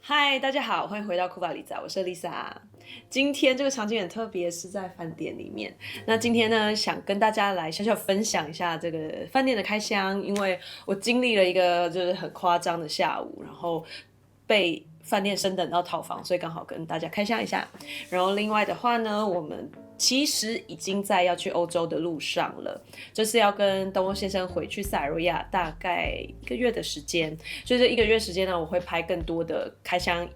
嗨，大家好，欢迎回到库巴里仔，我是 Lisa。今天这个场景很特别，是在饭店里面。那今天呢，想跟大家来小小分享一下这个饭店的开箱，因为我经历了一个就是很夸张的下午，然后被饭店升等到套房，所以刚好跟大家开箱一下。然后另外的话呢，我们其实已经在要去欧洲的路上了，就是要跟东欧先生回去塞尔维亚，大概1个月的时间。所以这1个月时间呢，我会拍更多的开箱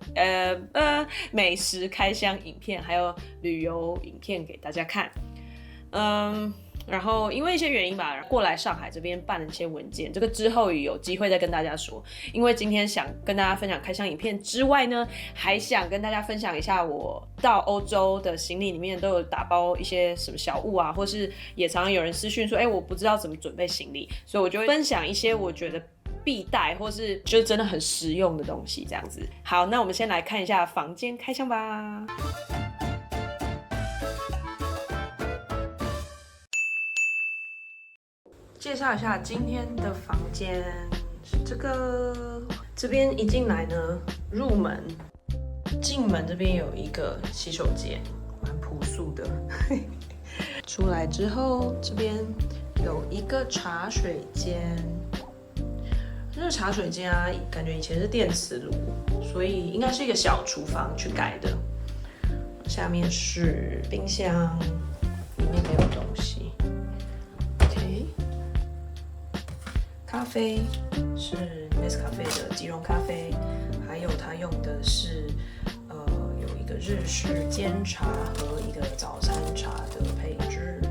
美食开箱影片，还有旅游影片给大家看。然后因为一些原因吧，过来上海这边办了一些文件，这个之后有机会再跟大家说。因为今天想跟大家分享开箱影片之外呢，还想跟大家分享一下我到欧洲的行李里面都有打包一些什么小物啊，或是也常常有人私讯说，我不知道怎么准备行李，所以我就会分享一些我觉得必带或是就是真的很实用的东西这样子。好，那我们先来看一下房间开箱吧。介绍一下今天的房间是这个，这边一进来呢，入门进门这边有一个洗手间，蛮朴素的。出来之后，这边有一个茶水间。这个茶水间啊，感觉以前是电磁炉，所以应该是一个小厨房去改的。下面是冰箱，里面没有东西。咖啡是 Nescafe 的即溶咖啡，还有它用的是有一个日式煎茶和一个早餐茶的配置。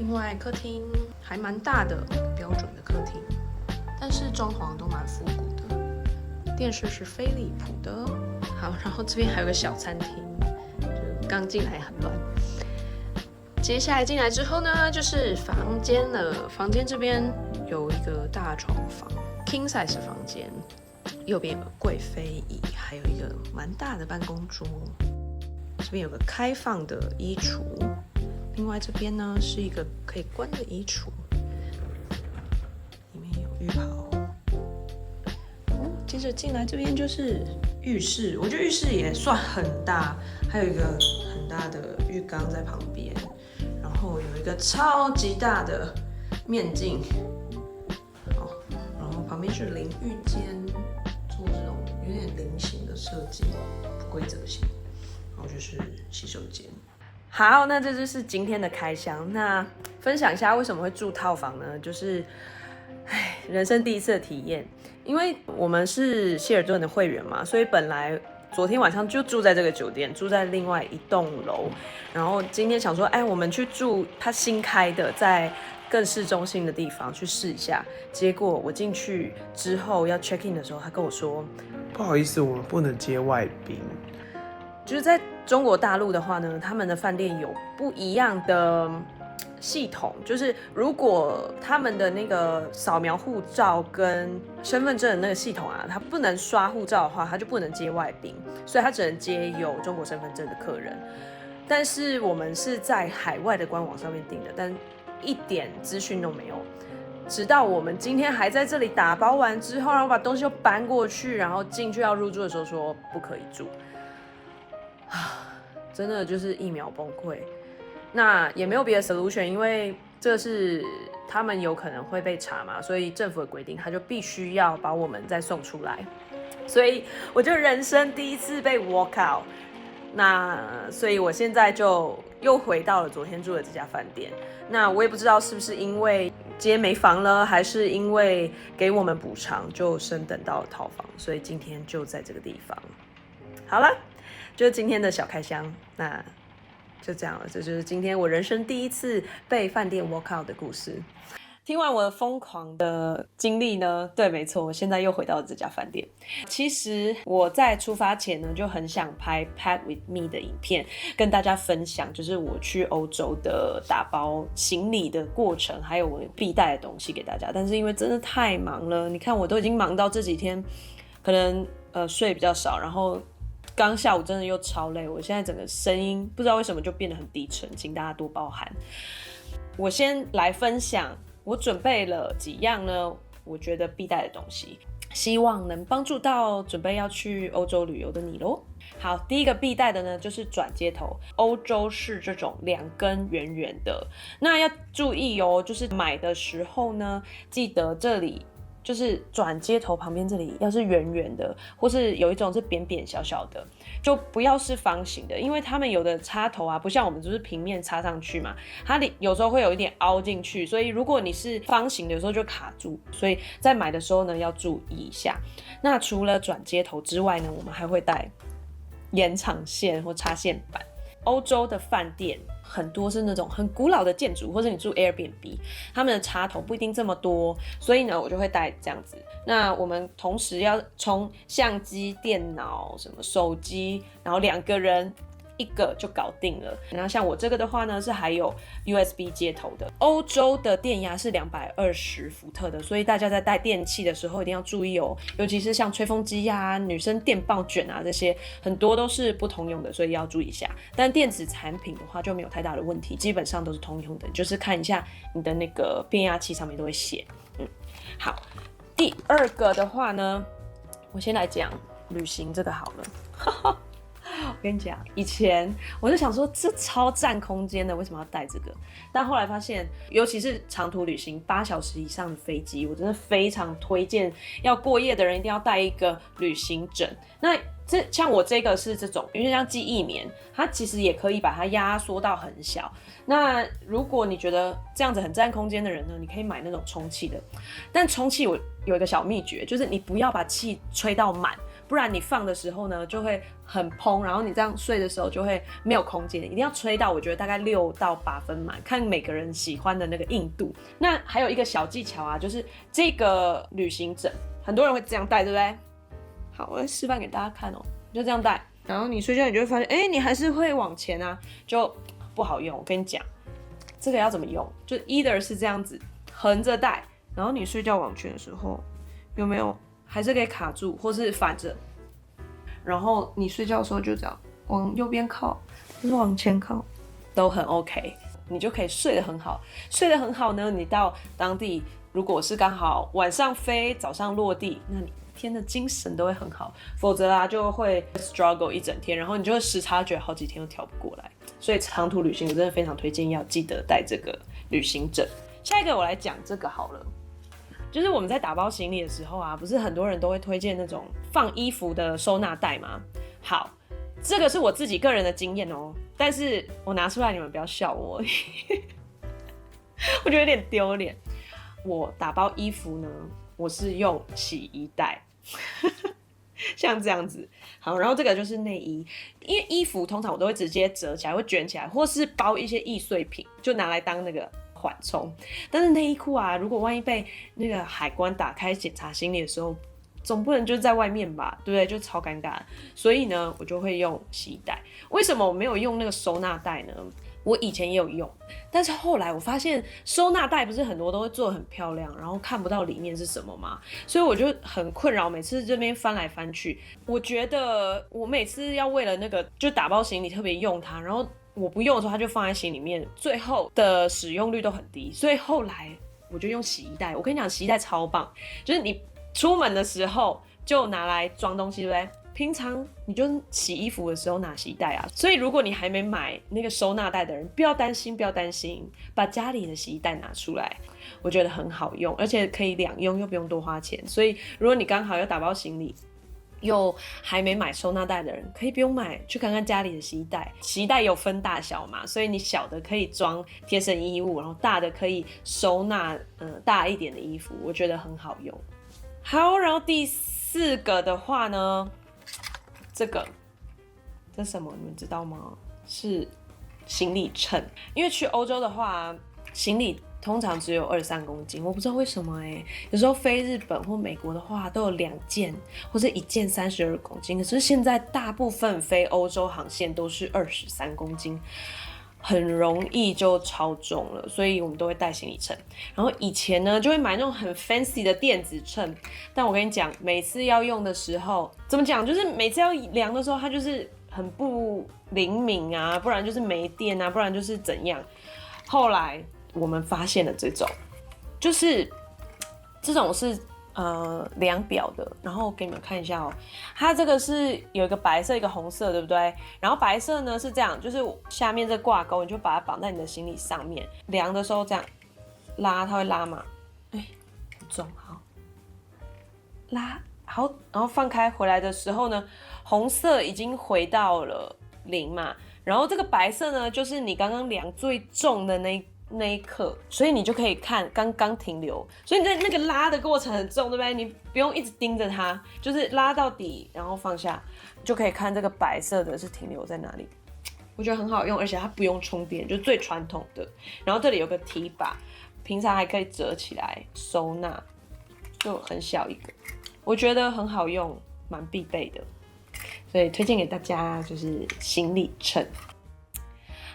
另外客厅还蛮大的，标准的客厅，但是装潢都蛮复古的。电视是飞利浦的。好，然后这边还有个小餐厅，就刚进来很乱。接下来进来之后呢，就是房间了。房间这边有一个大床房 ，King size 房间，右边有个贵妃椅，还有一个蛮大的办公桌。这边有个开放的衣橱，另外这边呢是一个可以关的衣橱，里面有浴袍。接着进来这边就是浴室，我觉得浴室也算很大，还有一个很大的浴缸在旁边。然后有一个超级大的面镜，好，然后旁边是淋浴间，做这种有点菱形的设计，不规则型，然后就是洗手间。好，那这就是今天的开箱。那分享一下为什么会住套房呢？就是人生第一次的体验，因为我们是希尔顿的会员嘛，所以本来昨天晚上就住在这个酒店，住在另外一栋楼。然后今天想说，我们去住他新开的，在更市中心的地方去试一下。结果我进去之后要 check in 的时候，他跟我说，不好意思，我们不能接外宾。就是在中国大陆的话呢，他们的饭店有不一样的系统，就是如果他们的那个扫描护照跟身份证的那个系统啊，他不能刷护照的话，他就不能接外宾，所以他只能接有中国身份证的客人。但是我们是在海外的官网上面订的，但一点资讯都没有。直到我们今天还在这里打包完之后，然后把东西又搬过去，然后进去要入住的时候说不可以住，真的就是一秒崩溃。那也没有别的 solution， 因为这是他们有可能会被查嘛，所以政府的规定，他就必须要把我们再送出来。所以我就人生第一次被 walk out。那所以我现在就又回到了昨天住的这家饭店。那我也不知道是不是因为今天没房了，还是因为给我们补偿就升等到了套房，所以今天就在这个地方。好了，就是今天的小开箱。那就这样了，这就是今天我人生第一次被饭店 walk out 的故事。听完我的疯狂的经历呢，对，没错，我现在又回到了这家饭店。其实我在出发前呢，就很想拍 Pack with me 的影片，跟大家分享，就是我去欧洲的打包行李的过程，还有我必带的东西给大家。但是因为真的太忙了，你看我都已经忙到这几天，可能睡比较少，然后刚下午真的又超累，我现在整个声音不知道为什么就变得很低沉，请大家多包涵。我先来分享我准备了几样呢，我觉得必带的东西。希望能帮助到准备要去欧洲旅游的你咯。好，第一个必带的呢就是转接头，欧洲是这种2根圆圆的，那要注意哦，就是买的时候呢，记得这里就是转接头旁边这里要是圆圆的，或是有一种是扁扁小小的，就不要是方形的，因为他们有的插头啊，不像我们就是平面插上去嘛，它有时候会有一点凹进去，所以如果你是方形的，有时候就卡住，所以在买的时候呢要注意一下。那除了转接头之外呢，我们还会带延长线或插线板。欧洲的饭店很多是那种很古老的建筑，或者你住 Airbnb， 他们的插头不一定这么多，所以呢，我就会带这样子。那我们同时要充相机、电脑、什么手机，然后2个人一个就搞定了。然后像我这个的话呢，是还有 USB 接头的。欧洲的电压是220伏特的，所以大家在带电器的时候一定要注意哦，尤其是像吹风机啊、女生电棒卷啊这些，很多都是不通用的，所以要注意一下。但电子产品的话就没有太大的问题，基本上都是通用的，就是看一下你的那个变压器上面都会写。好，第二个的话呢，我先来讲旅行这个好了。我跟你讲，以前我就想说这超占空间的，为什么要带这个？但后来发现，尤其是长途旅行8小时以上的飞机，我真的非常推荐要过夜的人一定要带一个旅行枕。那像我这个是这种，因为像记忆棉，它其实也可以把它压缩到很小。那如果你觉得这样子很占空间的人呢，你可以买那种充气的。但充气我有一个小秘诀，就是你不要把气吹到满。不然你放的时候呢，就会很蓬，然后你这样睡的时候就会没有空间。一定要吹到，我觉得大概6到8分满，看每个人喜欢的那个硬度。那还有一个小技巧啊，就是这个旅行枕，很多人会这样戴，对不对？好，我来示范给大家看哦，就这样戴，然后你睡觉你就会发现，你还是会往前啊，就不好用。我跟你讲，这个要怎么用？就 either 是这样子横着戴，然后你睡觉往前的时候，有没有？还是可以卡住，或是反着，然后你睡觉的时候就这样往右边靠，或是往前靠，都很 OK， 你就可以睡得很好。睡得很好呢，你到当地如果是刚好晚上飞，早上落地，那你天的精神都会很好。否则啊，就会 struggle 一整天，然后你就会时差觉得好几天都调不过来。所以长途旅行我真的非常推荐要记得带这个旅行枕。下一个我来讲这个好了。就是我们在打包行李的时候啊，不是很多人都会推荐那种放衣服的收纳袋吗？好，这个是我自己个人的经验哦，但是我拿出来你们不要笑我，我觉得有点丢脸。我打包衣服呢，我是用洗衣袋，像这样子。好，然后这个就是内衣，因为衣服通常我都会直接折起来，会卷起来，或是包一些易碎品，就拿来当那个缓冲。但是内衣裤啊，如果万一被那个海关打开检查行李的时候，总不能就在外面吧，对不对？就超尴尬的。所以呢，我就会用洗衣袋。为什么我没有用那个收纳袋呢？我以前也有用，但是后来我发现收纳袋不是很多都会做得很漂亮，然后看不到里面是什么嘛，所以我就很困扰，每次这边翻来翻去。我觉得我每次要为了那个就打包行李特别用它，然后我不用的时候它就放在行李里面，最后的使用率都很低，所以后来我就用洗衣袋。我跟你讲，洗衣袋超棒，就是你出门的时候就拿来装东西，对不对？平常你就洗衣服的时候拿洗衣袋啊，所以如果你还没买那个收纳袋的人，不要担心，把家里的洗衣袋拿出来，我觉得很好用，而且可以两用，又不用多花钱。所以如果你刚好要打包行李，又还没买收纳袋的人，可以不用买，去看看家里的洗衣袋。洗衣袋有分大小嘛，所以你小的可以装贴身衣物，然后大的可以收纳大一点的衣服，我觉得很好用。好，然后第4个的话呢，这是什么？你们知道吗？是行李秤。因为去欧洲的话，行李通常只有23公斤，我不知道为什么有时候飞日本或美国的话，都有2件或者1件32公斤。可是现在大部分飞欧洲航线都是23公斤。很容易就超重了，所以我们都会带行李秤。然后以前呢，就会买那种很 fancy 的电子秤，但我跟你讲，每次要用的时候，怎么讲，就是每次要量的时候，它就是很不灵敏啊，不然就是没电啊，不然就是怎样。后来我们发现了这种，就是这种是量表的，然后给你们看一下哦。它这个是有一个白色，一个红色，对不对？然后白色呢是这样，就是下面这挂钩，你就把它绑在你的行李上面，量的时候这样拉，它会拉嘛？很重，好，拉好，然后放开回来的时候呢，红色已经回到了0嘛，然后这个白色呢，就是你刚刚量最重的那一刻，所以你就可以看刚刚停留，所以你在那个拉的过程很重，对不对？你不用一直盯着它，就是拉到底，然后放下，就可以看这个白色的是停留在哪里。我觉得很好用，而且它不用充电，就最传统的。然后这里有个提把，平常还可以折起来收纳，就很小一个，我觉得很好用，蛮必备的，所以推荐给大家，就是行李秤。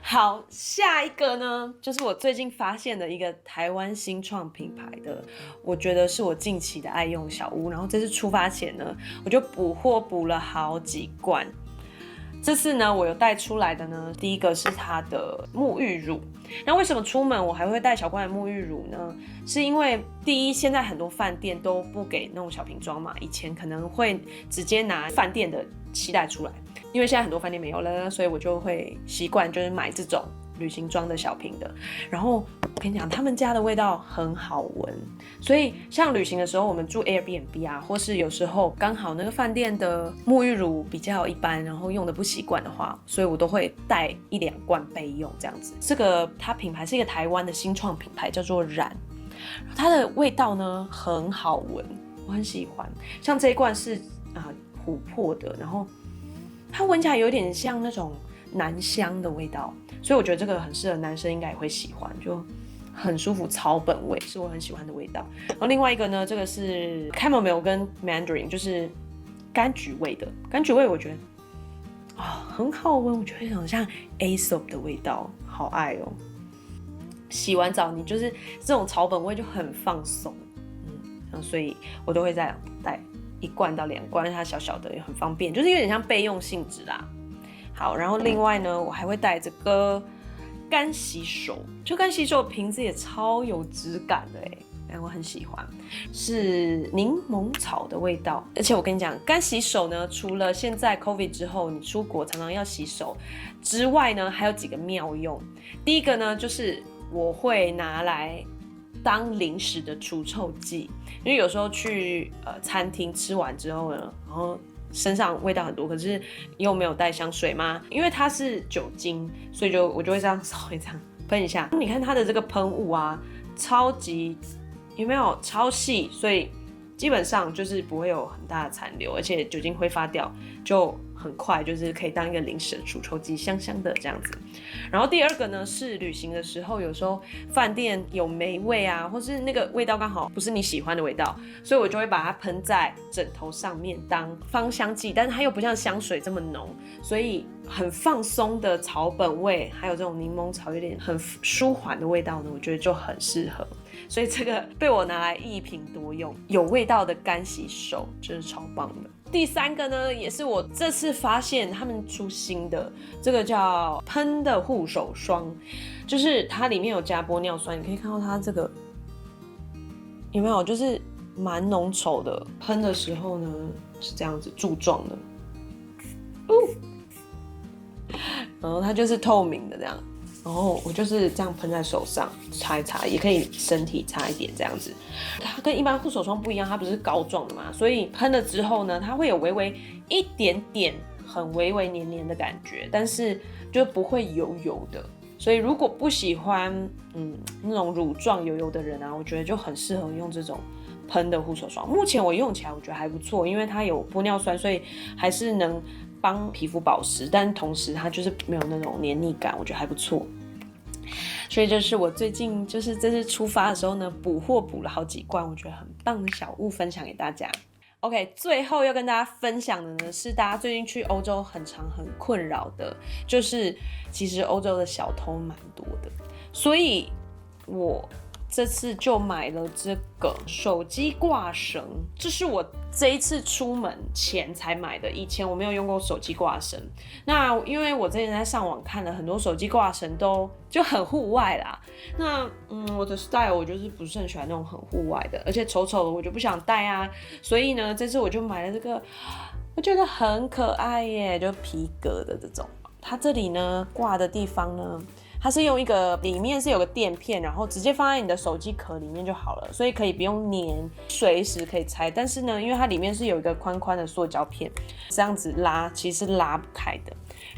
好，下一个呢，就是我最近发现的一个台湾新创品牌的，我觉得是我近期的爱用小物。然后这次出发前呢，我就补货补了好几罐。这次呢，我有带出来的呢，第一个是它的沐浴乳。那为什么出门我还会带小罐的沐浴乳呢？是因为第一，现在很多饭店都不给那种小瓶装嘛，以前可能会直接拿饭店的期待出来，因为现在很多饭店没有了，所以我就会习惯就是买这种旅行装的小瓶的。然后我跟你讲，他们家的味道很好闻，所以像旅行的时候，我们住 Airbnb 啊，或是有时候刚好那个饭店的沐浴乳比较一般，然后用的不习惯的话，所以我都会带1、2罐备用这样子。这个它品牌是一个台湾的新创品牌，叫做染，它的味道呢很好闻，我很喜欢。像这一罐是琥珀的，然后它闻起来有点像那种男香的味道，所以我觉得这个很适合男生，应该也会喜欢，就很舒服，草本味是我很喜欢的味道。然后另外一个呢，这个是 Chamomile 跟 Mandarin， 就是柑橘味的，柑橘味我觉得很好闻，我觉得很像 Aesop 的味道，好爱哦。洗完澡你就是这种草本味就很放松，所以我都会再带1罐到2罐，它小小的也很方便，就是有点像备用性质啦。好，然后另外呢，我还会带这个干洗手，就干洗手瓶子也超有质感的我很喜欢，是柠檬草的味道。而且我跟你讲，干洗手呢，除了现在 COVID 之后你出国常常要洗手之外呢，还有几个妙用。第一个呢，就是我会拿来当零食的除臭剂，因为有时候去餐厅吃完之后呢，然后身上味道很多，可是又没有带香水嘛，因为它是酒精，所以我就会这样稍微这样喷一下。你看它的这个喷雾啊，超级有没有超细，所以基本上就是不会有很大的残留，而且酒精挥发掉就很快，就是可以当一个零食的除臭剂，香香的这样子。然后第二个呢，是旅行的时候，有时候饭店有霉味啊，或是那个味道刚好不是你喜欢的味道，所以我就会把它喷在枕头上面当芳香剂，但是它又不像香水这么浓，所以很放松的草本味，还有这种柠檬草有点很舒缓的味道呢，我觉得就很适合。所以这个被我拿来一品多用，有味道的干洗手，真是超棒的。第三个呢，也是我这次发现他们出新的，这个叫喷的护手霜，就是它里面有加玻尿酸，你可以看到它这个有没有，就是蛮浓稠的，喷的时候呢是这样子柱状的，然后它就是透明的这样。然后我就是这样喷在手上擦一擦，也可以身体擦一点这样子。它跟一般护手霜不一样，它不是膏状的嘛，所以喷了之后呢，它会有微微一点点很微微黏黏的感觉，但是就不会油油的。所以如果不喜欢那种乳状油油的人啊，我觉得就很适合用这种喷的护手霜。目前我用起来我觉得还不错，因为它有玻尿酸，所以还是能帮皮肤保湿，但同时它就是没有那种黏腻感，我觉得还不错。所以这是我最近就是这次出发的时候呢，补货补了好几罐，我觉得很棒的小物分享给大家。OK， 最后要跟大家分享的呢，是大家最近去欧洲很困扰的，就是其实欧洲的小偷蛮多的，所以我这次就买了这个手机挂绳，这是我这一次出门前才买的，以前我没有用过手机挂绳。那因为我之前在上网看了很多手机挂绳都就很户外啦，那我的 style 我就是不是很喜欢那种很户外的，而且丑丑的我就不想戴啊，所以呢这次我就买了这个，我觉得很可爱耶，就皮革的这种。它这里呢挂的地方呢，它是用一个里面是有个垫片，然后直接放在你的手机壳里面就好了，所以可以不用粘，随时可以拆。但是呢，因为它里面是有一个宽宽的塑胶片，这样子拉其实是拉不开的。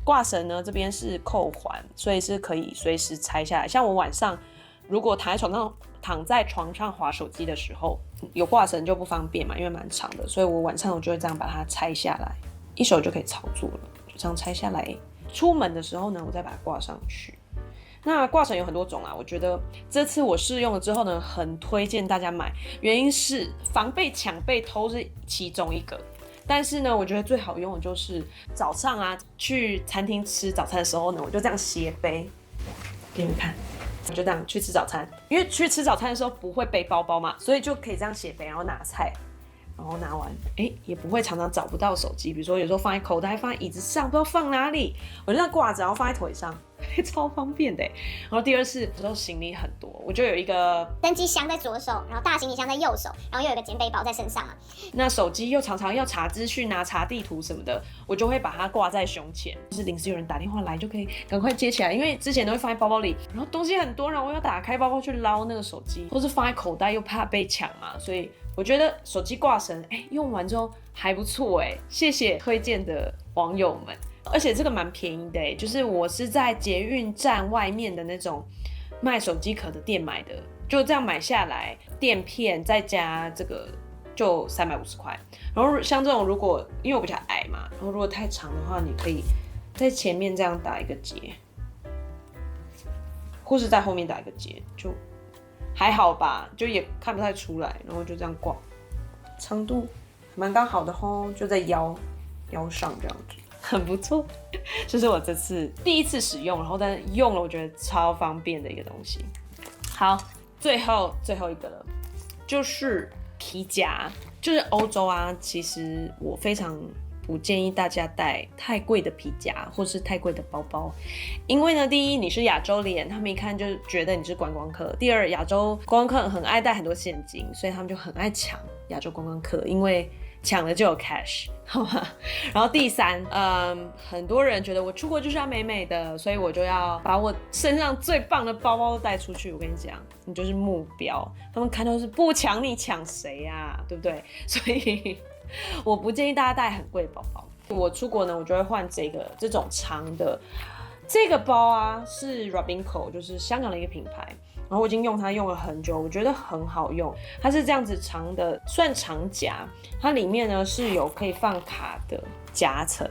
挂绳呢这边是扣环，所以是可以随时拆下来。像我晚上如果躺在床上滑手机的时候，有挂绳就不方便嘛，因为蛮长的，所以我晚上我就会这样把它拆下来，一手就可以操作了，就这样拆下来。出门的时候呢，我再把它挂上去。那挂绳有很多种啊，我觉得这次我试用了之后呢，很推荐大家买，原因是防备抢被偷是其中一个。但是呢，我觉得最好用的就是早上啊，去餐厅吃早餐的时候呢，我就这样斜背，给你们看，我就这样去吃早餐，因为去吃早餐的时候不会背包包嘛，所以就可以这样斜背，然后拿菜。然后拿完，也不会常常找不到手机。比如说有时候放在口袋，放在椅子上，不知道放哪里，我就这样挂着，然后放在腿上，超方便的。然后第二是有时候行李很多，我就有一个登机箱在左手，然后大行李箱在右手，然后又有一个肩背包在身上啊。那手机又常常要查资讯啊、查地图什么的，我就会把它挂在胸前，就是临时有人打电话来就可以赶快接起来。因为之前都会放在包包里，然后东西很多，然后我要打开包包去捞那个手机，或是放在口袋又怕被抢嘛，所以我觉得手机挂绳，用完之后还不错谢谢推荐的网友们，而且这个蛮便宜的就是我是在捷运站外面的那种卖手机壳的店买的，就这样买下来，垫片再加这个就350块。然后像这种如果因为我比较矮嘛，然后如果太长的话，你可以在前面这样打一个结，或是在后面打一个结，就还好吧，就也看不太出来，然后就这样挂，长度蛮刚好的吼，就在腰上这样子，很不错。这是我这次第一次使用，然后但是用了我觉得超方便的一个东西。好，最后一个了，就是皮夹，就是欧洲啊，其实我非常不建议大家带太贵的皮夹或是太贵的包包，因为呢，第一你是亚洲脸，他们一看就觉得你是观光客；第二，亚洲观光客很爱带很多现金，所以他们就很爱抢亚洲观光客，因为抢了就有 cash， 好吗？然后第三，很多人觉得我出国就是要美美的，所以我就要把我身上最棒的包包都带出去。我跟你讲，你就是目标，他们看到是不抢你抢谁啊，对不对？所以我不建议大家带很贵的包包。我出国呢，我就会换这种长的。这个包啊是 Robinco， 就是香港的一个品牌，然后我已经用了很久，我觉得很好用。它是这样子长的，算长夹，它里面呢是有可以放卡的夹层，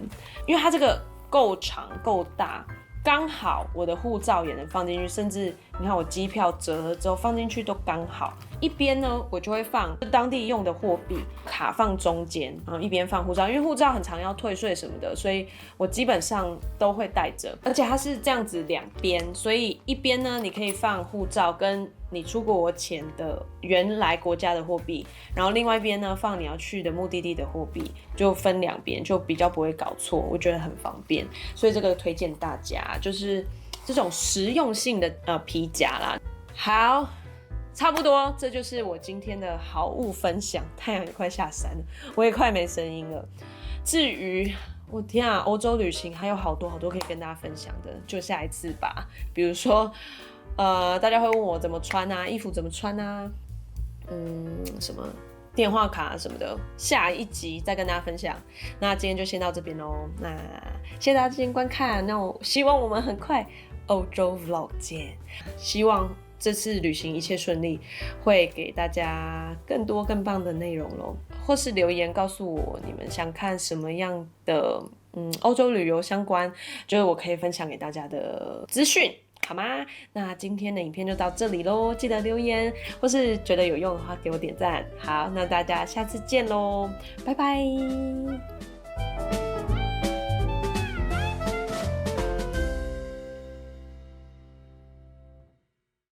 因为它这个够长够大，刚好我的护照也能放进去，甚至你看我机票折了之后放进去都刚好。一边呢，我就会放当地用的货币，卡放中间，然后一边放护照，因为护照很常要退税什么的，所以我基本上都会带着，而且它是这样子两边，所以一边呢你可以放护照跟你出国前的原来国家的货币，然后另外一边呢放你要去的目的地的货币，就分两边，就比较不会搞错，我觉得很方便，所以这个推荐大家，就是这种实用性的皮夹啦。好。差不多，这就是我今天的好物分享。太阳也快下山了，我也快没声音了。至于我天啊，欧洲旅行还有好多可以跟大家分享的，就下一次吧。比如说，大家会问我怎么穿啊，衣服怎么穿啊，什么电话卡什么的，下一集再跟大家分享。那今天就先到这边咯。那谢谢大家今天观看，那我希望我们很快欧洲 vlog 见，希望这次旅行一切顺利，会给大家更多更棒的内容咯，或是留言告诉我你们想看什么样的欧洲旅游相关，就是我可以分享给大家的资讯，好吗？那今天的影片就到这里咯，记得留言，或是觉得有用的话给我点赞。好，那大家下次见咯，拜拜。